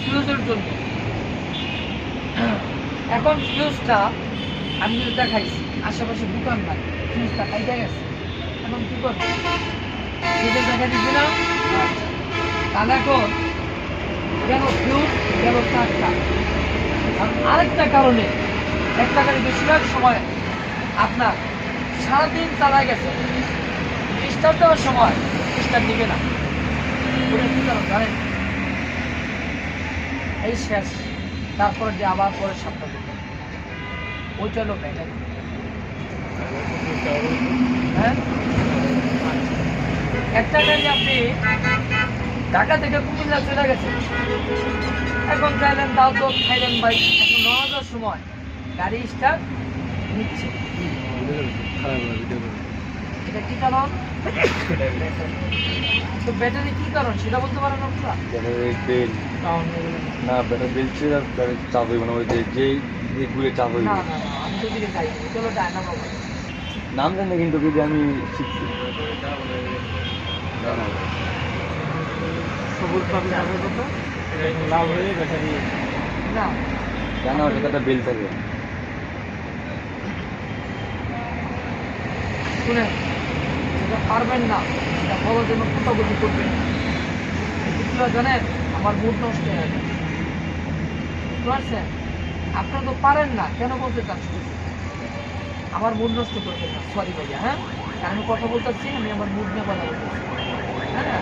ফিউজের জন্য। এখন ফিউজটা আমি যদি দেখাইছি আশেপাশে দোকান নাই, ফিউজটা কাইটা গেছে, এখন কি করবো? ফিউজের দেখা দিচ্ছি না, তাহলে এখন গেল ফিউজ, গেল তারটা। আর আরেকটা কারণে একটা গাড়ি বেশিরভাগ সময় আপনার সারাদিন চালায় গেছে, স্টার্ট দেওয়ার সময় স্টার্ট দিবে না। ওটা কি কারণ জানেন? এই শেষ, তারপরে যে আবার পরে সপ্তাহ দিবে, ওইটা হলো ব্যাটারি। হ্যাঁ, একটা গাড়ি আপনি ঢাকা থেকে কুমিল্লা চলে গেছে, এখন চাইলেন দাও তো খাইলেন ভাই, এখন রওনার সময় গাড়ি স্টার্ট নিচ্ছে। এটা কি কারণ? তো ব্যাটারি কি কারণ সেটা বলতে পারেন আপনারা? না ব্যাটারি বেল ছিল, চাপ হইব না, ওই যে দিকগুলো চাপ হইব। না না না, আমি তো দিকে যাই, চলো ডায়নামো নাম জানি না, কিন্তু যদি আমি শিখছি সবুজ পাবি যাবে কত লাভ হয়ে ব্যাটারি না জানা, ওটা একটা বেল থাকে। শুনেন, এটা পারবেন না, এটা বলার জন্য কোটাকুটি করবেন। এগুলো জানেন আমার মুড নষ্ট হয়ে যাবে, বুঝতে পারছেন? আপনারা তো পারেন না, কেন বলতে চাচ্ছেন? আমার মুড নষ্ট করবেন না, সরি ভাইয়া। হ্যাঁ, আমি কথা বলতেছি, আমি আমার মুড নিয়ে কথা বলতেছি। হ্যাঁ,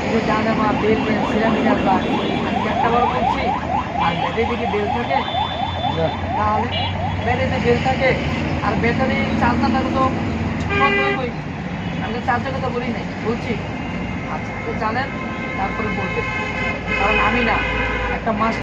এই যে জানামা বেল পেন সিরামিকার ব্রাশ, আমি কি একটা বার বলছি? আর ব্যাটারি দিকে বেল থাকে, তাহলে ব্যাটারিতে বেল থাকে আর ব্যাটারি চার্জ না থাকলে তো বন্ধ হয়ে, আমি তো চার্জের কথা বলি নাই, বলছি। আচ্ছা, তো জানেন তারপরে বলবেন, কারণ আমি না একটা মাস